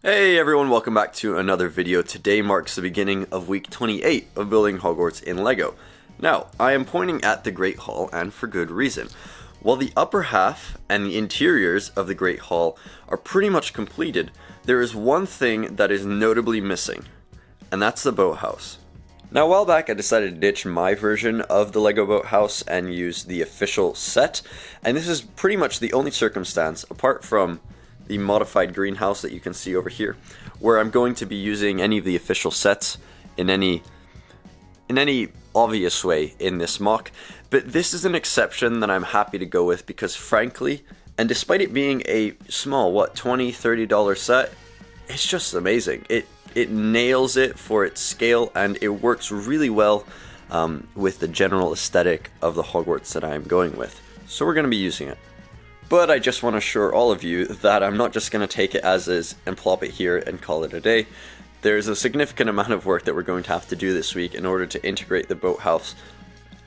Hey everyone, welcome back to another video. Today marks the beginning of week 28 of building Hogwarts in LEGO. Now, I am pointing at the Great Hall, and for good reason. While the upper half and the interiors of the Great Hall are pretty much completed, there is one thing that is notably missing, and that's the Boathouse. Now, a while back I decided to ditch my version of the LEGO Boathouse and use the official set, and this is pretty much the only circumstance, apart from the modified greenhouse that you can see over here, where I'm going to be using any of the official sets in any obvious way in this mock. But this is an exception that I'm happy to go with because frankly, and despite it being a small, $20–$30 set, it's just amazing. It nails it for its scale, and it works really well with the general aesthetic of the Hogwarts that I'm going with. So we're going to be using it. But I just want to assure all of you that I'm not just going to take it as is and plop it here and call it a day. There's a significant amount of work that we're going to have to do this week in order to integrate the Boathouse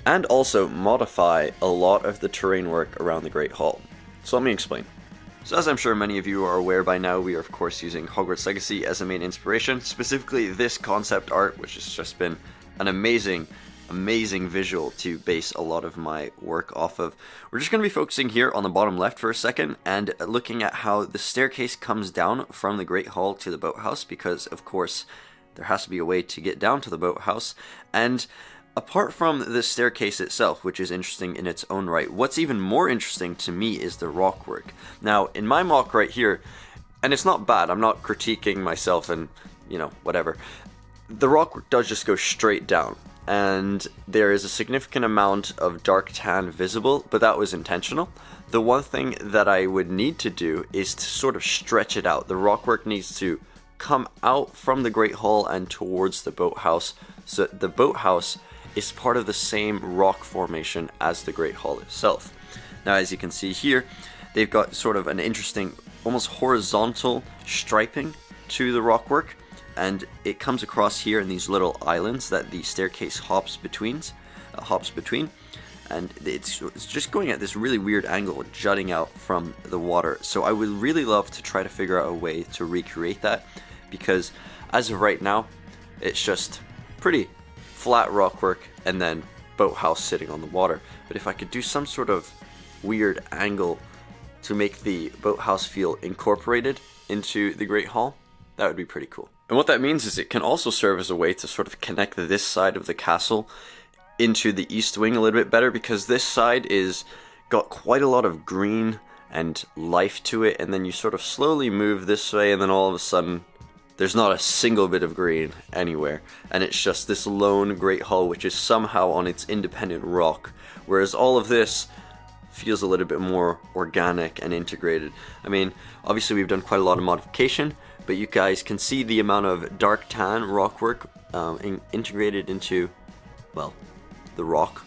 and also modify a lot of the terrain work around the Great Hall. So let me explain. So as I'm sure many of you are aware by now, we are of course using Hogwarts Legacy as a main inspiration, specifically this concept art, which has just been an amazing visual to base a lot of my work off of. We're just going to be focusing here on the bottom left for a second and looking at how the staircase comes down from the Great Hall to the Boathouse, because of course there has to be a way to get down to the Boathouse. And apart from the staircase itself, which is interesting in its own right, what's even more interesting to me is the rockwork. Now in my mock right here, and it's not bad, I'm not critiquing myself and whatever, the rockwork does just go straight down. And there is a significant amount of dark tan visible, but that was intentional. The one thing that I would need to do is to sort of stretch it out. The rockwork needs to come out from the Great Hall and towards the Boathouse, so the Boathouse is part of the same rock formation as the Great Hall itself. Now as you can see here, they've got sort of an interesting, almost horizontal striping to the rockwork. And it comes across here in these little islands that the staircase hops between, and it's just going at this really weird angle, jutting out from the water. So I would really love to try to figure out a way to recreate that, because as of right now, it's just pretty flat rockwork and then Boathouse sitting on the water. But if I could do some sort of weird angle to make the Boathouse feel incorporated into the Great Hall, that would be pretty cool. And what that means is it can also serve as a way to sort of connect this side of the castle into the east wing a little bit better, because this side is got quite a lot of green and life to it, and then you sort of slowly move this way and then all of a sudden there's not a single bit of green anywhere, and it's just this lone Great Hall which is somehow on its independent rock, whereas all of this feels a little bit more organic and integrated. I mean, obviously we've done quite a lot of modification, but you guys can see the amount of dark tan rockwork integrated into, well, the rock.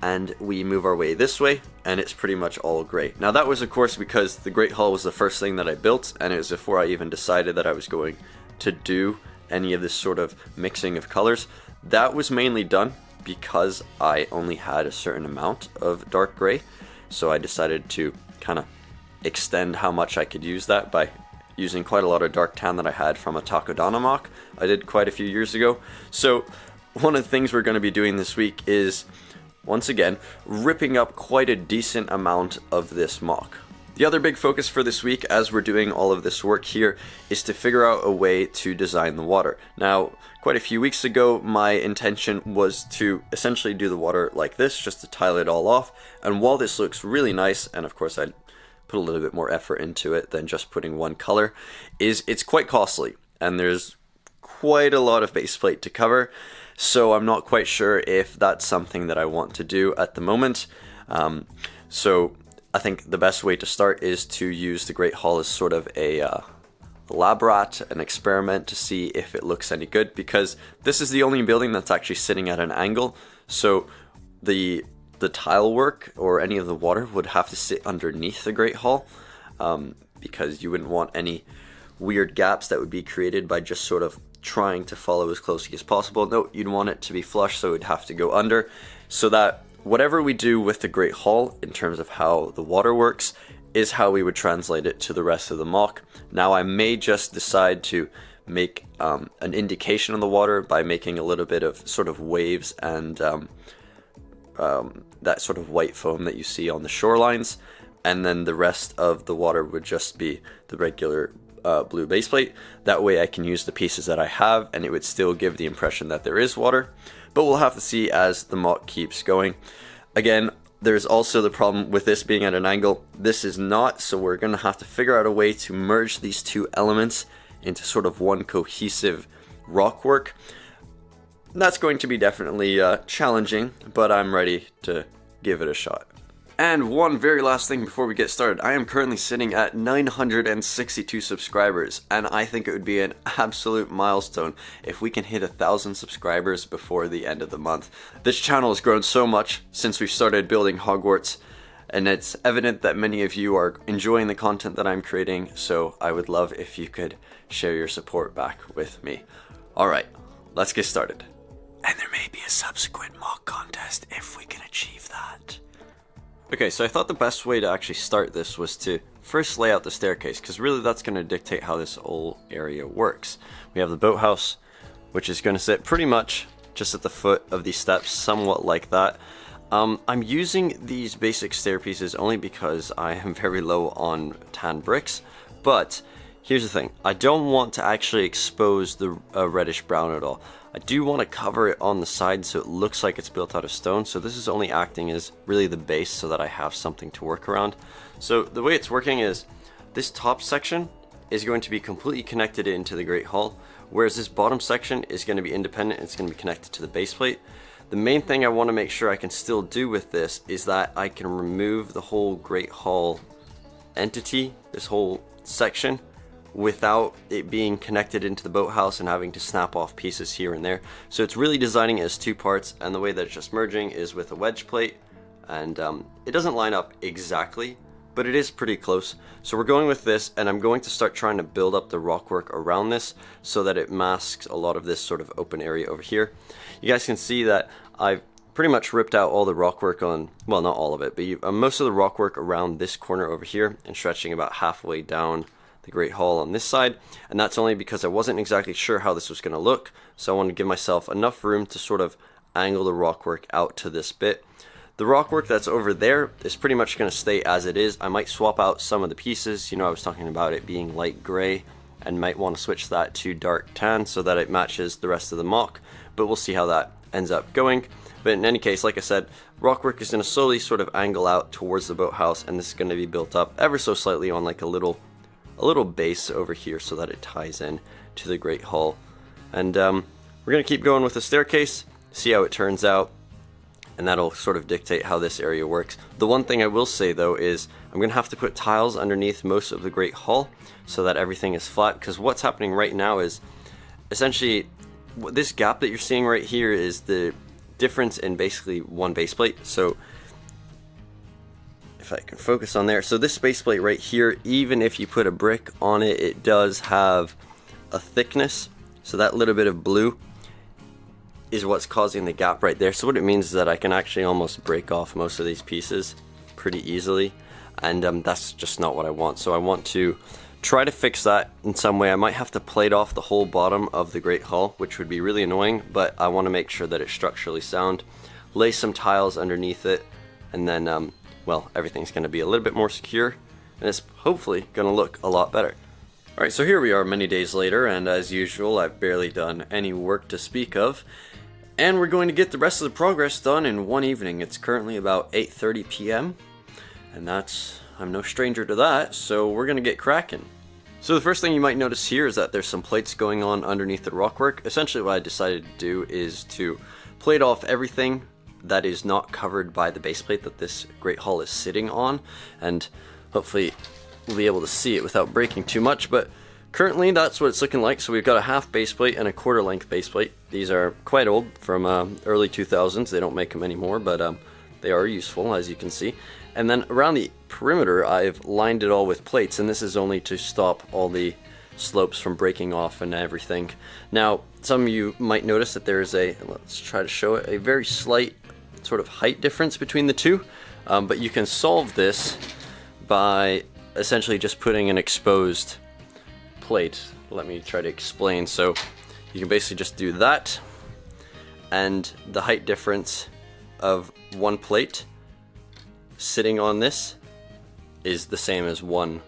And we move our way this way, and it's pretty much all gray. Now that was of course because the Great Hall was the first thing that I built, and it was before I even decided that I was going to do any of this sort of mixing of colors. That was mainly done because I only had a certain amount of dark gray, so I decided to kind of extend how much I could use that by using quite a lot of dark tan that I had from a Takodana mock I did quite a few years ago. So one of the things we're going to be doing this week is, once again, ripping up quite a decent amount of this mock. The other big focus for this week, as we're doing all of this work here, is to figure out a way to design the water. Now, quite a few weeks ago, my intention was to essentially do the water like this, just to tile it all off. And while this looks really nice, and of course I put a little bit more effort into it than just putting one color, it's quite costly, and there's quite a lot of base plate to cover, so I'm not quite sure if that's something that I want to do at the moment. So I think the best way to start is to use the Great Hall as sort of a lab rat, an experiment to see if it looks any good, because this is the only building that's actually sitting at an angle, so the tile work or any of the water would have to sit underneath the Great Hall, because you wouldn't want any weird gaps that would be created by just sort of trying to follow as closely as possible. No, you'd want it to be flush, so it would have to go under, so that whatever we do with the Great Hall in terms of how the water works, is how we would translate it to the rest of the mock. Now I may just decide to make an indication on the water by making a little bit of sort of waves and that sort of white foam that you see on the shorelines, and then the rest of the water would just be the regular blue base plate. That way I can use the pieces that I have and it would still give the impression that there is water, but we'll have to see as the mock keeps going. Again, there's also the problem with this being at an angle. This is not, so we're going to have to figure out a way to merge these two elements into sort of one cohesive rock work. That's going to be definitely challenging, but I'm ready to give it a shot. And one very last thing before we get started, I am currently sitting at 962 subscribers, and I think it would be an absolute milestone if we can hit 1,000 subscribers before the end of the month. This channel has grown so much since we started building Hogwarts, and it's evident that many of you are enjoying the content that I'm creating, so I would love if you could share your support back with me. Alright, let's get started. And there may be a subsequent mock contest if we can achieve that. Okay, so I thought the best way to actually start this was to first lay out the staircase, because really that's going to dictate how this whole area works. We have the boathouse, which is going to sit pretty much just at the foot of these steps, somewhat like that. I'm using these basic stair pieces only because I am very low on tan bricks, but here's the thing, I don't want to actually expose the reddish brown at all. I do want to cover it on the side so it looks like it's built out of stone, so this is only acting as really the base so that I have something to work around. So the way it's working is this top section is going to be completely connected into the Great Hall, whereas this bottom section is going to be independent. It's going to be connected to the base plate. The main thing I want to make sure I can still do with this is that I can remove the whole Great Hall entity, this whole section, without it being connected into the boathouse and having to snap off pieces here and there. So it's really designing it as two parts, and the way that it's just merging is with a wedge plate, and it doesn't line up exactly, but it is pretty close. So we're going with this, and I'm going to start trying to build up the rockwork around this so that it masks a lot of this sort of open area over here. You guys can see that I've pretty much ripped out all the rockwork on, well, not all of it, but most of the rockwork around this corner over here and stretching about halfway down the Great Hall on this side, and that's only because I wasn't exactly sure how this was going to look, so I wanted to give myself enough room to sort of angle the rockwork out to this bit. The rockwork that's over there is pretty much going to stay as it is. I might swap out some of the pieces. You know, I was talking about it being light gray, and might want to switch that to dark tan so that it matches the rest of the mock, but we'll see how that ends up going. But in any case, like I said, rockwork is going to slowly sort of angle out towards the boathouse, and this is going to be built up ever so slightly on like a little base over here so that it ties in to the Great Hall. And we're going to keep going with the staircase, see how it turns out, and that'll sort of dictate how this area works. The one thing I will say though is I'm going to have to put tiles underneath most of the Great Hall so that everything is flat, because what's happening right now is essentially this gap that you're seeing right here is the difference in basically one base plate. So if I can focus on there, so this base plate right here, even if you put a brick on it, it does have a thickness, so that little bit of blue is what's causing the gap right there. So what it means is that I can actually almost break off most of these pieces pretty easily, and that's just not what I want. So I want to try to fix that in some way. I might have to plate off the whole bottom of the Great Hall, which would be really annoying, but I want to make sure that it's structurally sound, lay some tiles underneath it, and then well, everything's going to be a little bit more secure, and it's hopefully going to look a lot better. Alright, so here we are many days later, and as usual, I've barely done any work to speak of, and we're going to get the rest of the progress done in one evening. It's currently about 8:30 p.m., and I'm no stranger to that, so we're going to get cracking. So the first thing you might notice here is that there's some plates going on underneath the rockwork. Essentially what I decided to do is to plate off everything that is not covered by the base plate that this Great Hall is sitting on, and hopefully we'll be able to see it without breaking too much, but currently that's what it's looking like. So we've got a half base plate and a quarter length base plate. These are quite old, from early 2000s. They don't make them anymore, but they are useful, as you can see. And then around the perimeter I've lined it all with plates, and this is only to stop all the slopes from breaking off and everything. Now some of you might notice that there is let's try to show it, a very slight sort of height difference between the two, but you can solve this by essentially just putting an exposed plate. Let me try to explain. So you can basically just do that, and the height difference of one plate sitting on this is the same as one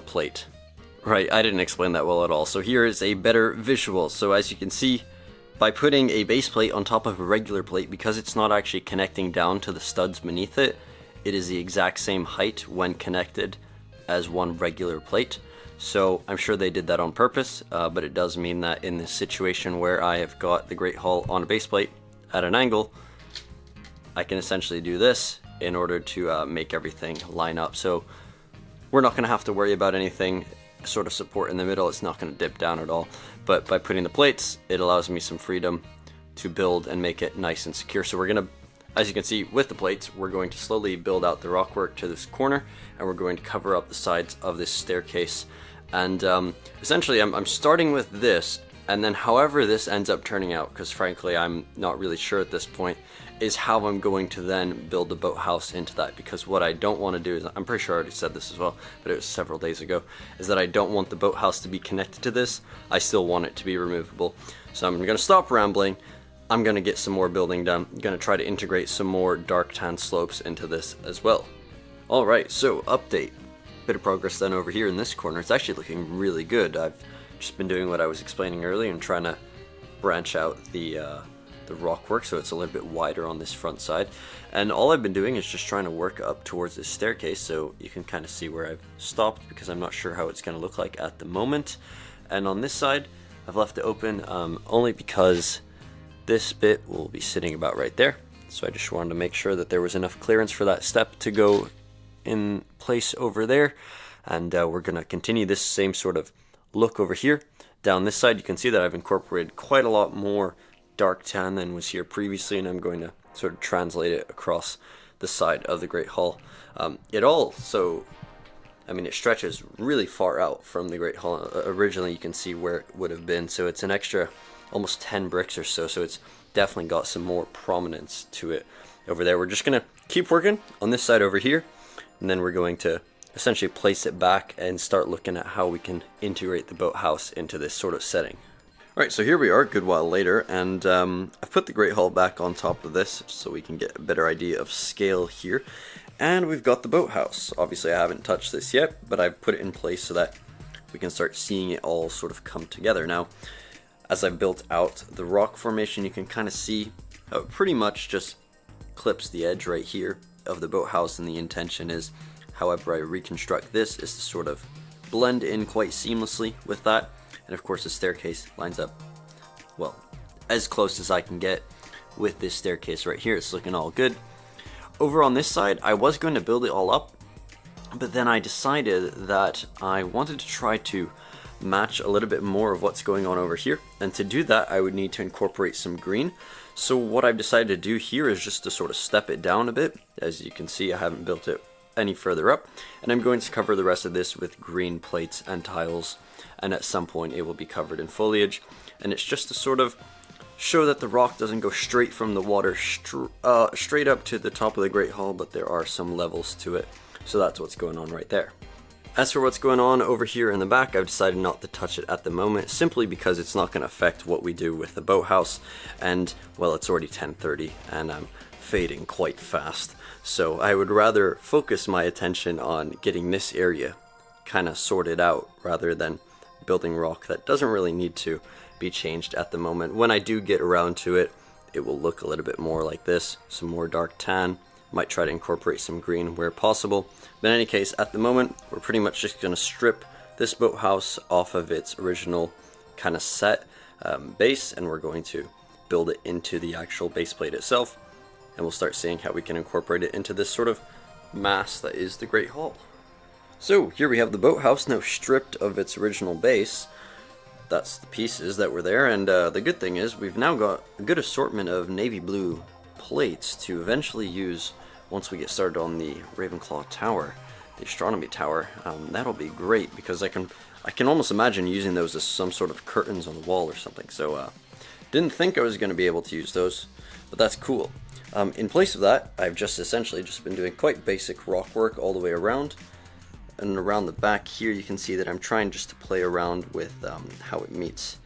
plate. Right, I didn't explain that well at all. So here is a better visual. So as you can see, by putting a base plate on top of a regular plate, because it's not actually connecting down to the studs beneath it, it is the exact same height when connected as one regular plate. So I'm sure they did that on purpose, but it does mean that in this situation where I have got the Great Hall on a base plate at an angle, I can essentially do this in order to make everything line up. So we're not going to have to worry about anything sort of support in the middle. It's not going to dip down at all. But by putting the plates, it allows me some freedom to build and make it nice and secure. So we're going to, as you can see with the plates, we're going to slowly build out the rockwork to this corner, and we're going to cover up the sides of this staircase. And essentially I'm starting with this, and then however this ends up turning out, because frankly I'm not really sure at this point, is how I'm going to then build the boathouse into that. Because what I don't want to do is, I'm pretty sure I already said this as well, but it was several days ago, is that I don't want the boathouse to be connected to this. I still want it to be removable. So I'm going to stop rambling. I'm going to get some more building done. I'm going to try to integrate some more dark tan slopes into this as well. Alright, so update. Bit of progress then over here in this corner. It's actually looking really good. I've just been doing what I was explaining earlier and trying to branch out the rockwork so it's a little bit wider on this front side. And all I've been doing is just trying to work up towards this staircase, so you can kind of see where I've stopped because I'm not sure how it's going to look like at the moment. And on this side, I've left it open only because this bit will be sitting about right there. So I just wanted to make sure that there was enough clearance for that step to go in place over there. And we're going to continue this same sort of look over here. Down this side, you can see that I've incorporated quite a lot more dark tan than was here previously, and I'm going to sort of translate it across the side of the Great Hall. It stretches really far out from the Great Hall. Originally, you can see where it would have been, so it's an extra almost 10 bricks or so, so it's definitely got some more prominence to it over there. We're just going to keep working on this side over here, and then we're going to essentially place it back and start looking at how we can integrate the boathouse into this sort of setting. Alright, so here we are a good while later, and I've put the Great Hall back on top of this so we can get a better idea of scale here. And we've got the boathouse. Obviously I haven't touched this yet, but I've put it in place so that we can start seeing it all sort of come together. Now, as I built out the rock formation, you can kind of see how it pretty much just clips the edge right here of the boathouse, and the intention is, however I reconstruct this, is to sort of blend in quite seamlessly with that. And of course the staircase lines up, well, as close as I can get with this staircase right here. It's looking all good. Over on this side, I was going to build it all up, but then I decided that I wanted to try to match a little bit more of what's going on over here. And to do that, I would need to incorporate some green. So what I've decided to do here is just to sort of step it down a bit. As you can see, I haven't built it any further up, and I'm going to cover the rest of this with green plates and tiles, and at some point it will be covered in foliage. And it's just to sort of show that the rock doesn't go straight from the water straight up to the top of the Great Hall, but there are some levels to it. So that's what's going on right there. As for what's going on over here in the back, I've decided not to touch it at the moment, simply because it's not going to affect what we do with the boathouse. And well, it's already 10:30 and I'm fading quite fast. So I would rather focus my attention on getting this area kind of sorted out rather than building rock that doesn't really need to be changed at the moment. When I do get around to it, it will look a little bit more like this, some more dark tan. Might try to incorporate some green where possible. But in any case, at the moment, we're pretty much just going to strip this boathouse off of its original kind of set base, and we're going to build it into the actual base plate itself. And we'll start seeing how we can incorporate it into this sort of mass that is the Great Hall. So here we have the boathouse now stripped of its original base. That's the pieces that were there, and the good thing is we've now got a good assortment of navy blue plates to eventually use once we get started on the Ravenclaw Tower, the astronomy tower. That'll be great because I can almost imagine using those as some sort of curtains on the wall or something. So didn't think I was going to be able to use those, but that's cool. In place of that, I've just essentially just been doing quite basic rock work all the way around. And around the back here, you can see that I'm trying just to play around with how it meets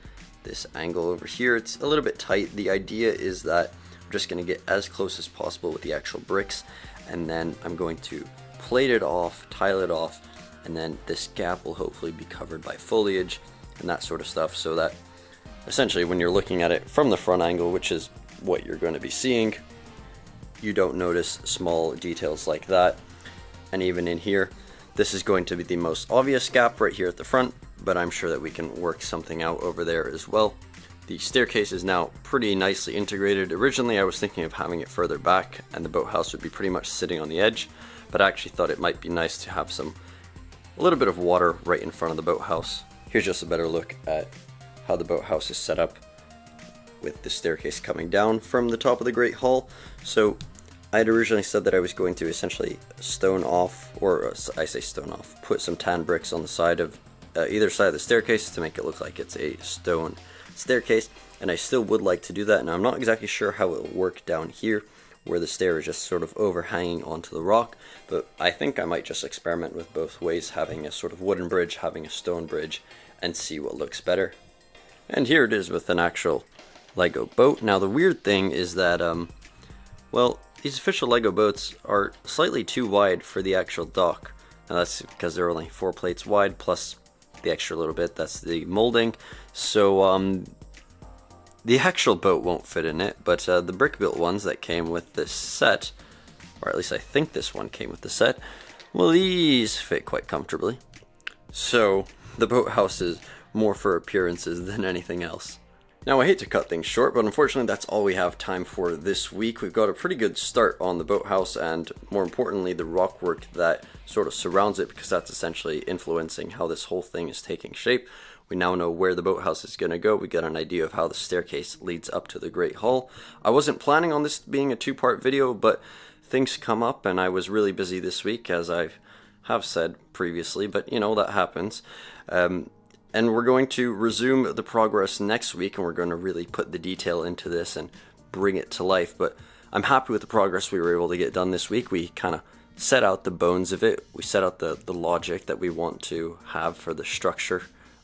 this angle over here. It's a little bit tight. The idea is that I'm just going to get as close as possible with the actual bricks, and then I'm going to plate it off, tile it off, and then this gap will hopefully be covered by foliage and that sort of stuff, so that essentially when you're looking at it from the front angle, which is what you're going to be seeing, you don't notice small details like that. And even in here, this is going to be the most obvious gap right here at the front, but I'm sure that we can work something out over there as well. The staircase is now pretty nicely integrated. Originally I was thinking of having it further back and the boathouse would be pretty much sitting on the edge, but I actually thought it might be nice to have a little bit of water right in front of the boathouse. Here's just a better look at how the boathouse is set up with the staircase coming down from the top of the Great Hall. So I had originally said that I was going to essentially stone off, or I say stone off, put some tan bricks on the side of either side of the staircase to make it look like it's a stone staircase, and I still would like to do that. Now I'm not exactly sure how it will work down here where the stair is just sort of overhanging onto the rock, but I think I might just experiment with both ways, having a sort of wooden bridge, having a stone bridge, and see what looks better. And here it is with an actual Lego boat. Now the weird thing is that well, these official Lego boats are slightly too wide for the actual dock. Now that's because they're only 4 plates wide plus the extra little bit, that's the molding. So the actual boat won't fit in it, but the brick built ones that came with this set, or at least I think this one came with the set, well, these fit quite comfortably. So the boathouse is more for appearances than anything else. Now I hate to cut things short, but unfortunately that's all we have time for this week. We've got a pretty good start on the boathouse and more importantly the rock work that sort of surrounds it, because that's essentially influencing how this whole thing is taking shape. We now know where the boathouse is going to go. We got an idea of how the staircase leads up to the Great Hall. I wasn't planning on this being a 2-part video, but things come up and I was really busy this week, as I have said previously, but you know, that happens. And we're going to resume the progress next week, and we're going to really put the detail into this and bring it to life. But I'm happy with the progress we were able to get done this week. We kind of set out the bones of it. We set out the logic that we want to have for the structure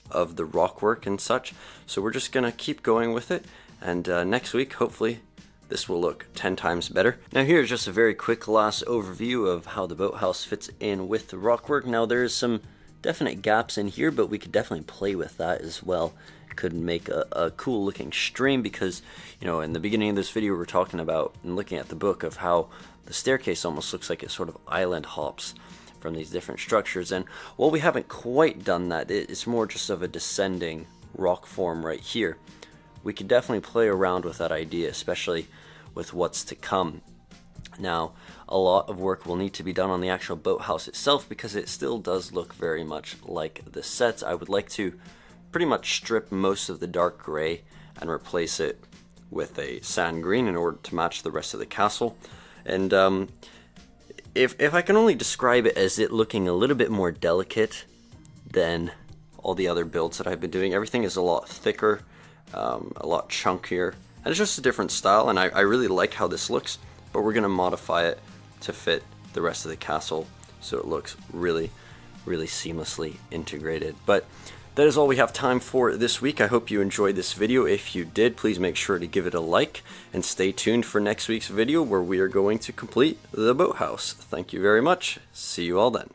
of the rock work and such. So we're just going to keep going with it. And next week, hopefully, this will look 10 times better. Now here's just a very quick last overview of how the boathouse fits in with the rock work. Now there's some definite gaps in here, but we could definitely play with that as well. Could make a cool looking stream, because you know, in the beginning of this video we're talking about and looking at the book of how the staircase almost looks like it sort of island hops from these different structures, and while we haven't quite done that, it's more just of a descending rock form right here. We could definitely play around with that idea, especially with what's to come. Now, a lot of work will need to be done on the actual boathouse itself, because it still does look very much like the sets. I would like to pretty much strip most of the dark gray and replace it with a sand green in order to match the rest of the castle. And if I can only describe it as it looking a little bit more delicate than all the other builds that I've been doing, everything is a lot thicker, a lot chunkier, and it's just a different style, and I really like how this looks. But we're going to modify it to fit the rest of the castle so it looks really, really seamlessly integrated. But that is all we have time for this week. I hope you enjoyed this video. If you did, please make sure to give it a like and stay tuned for next week's video where we are going to complete the boathouse. Thank you very much. See you all then.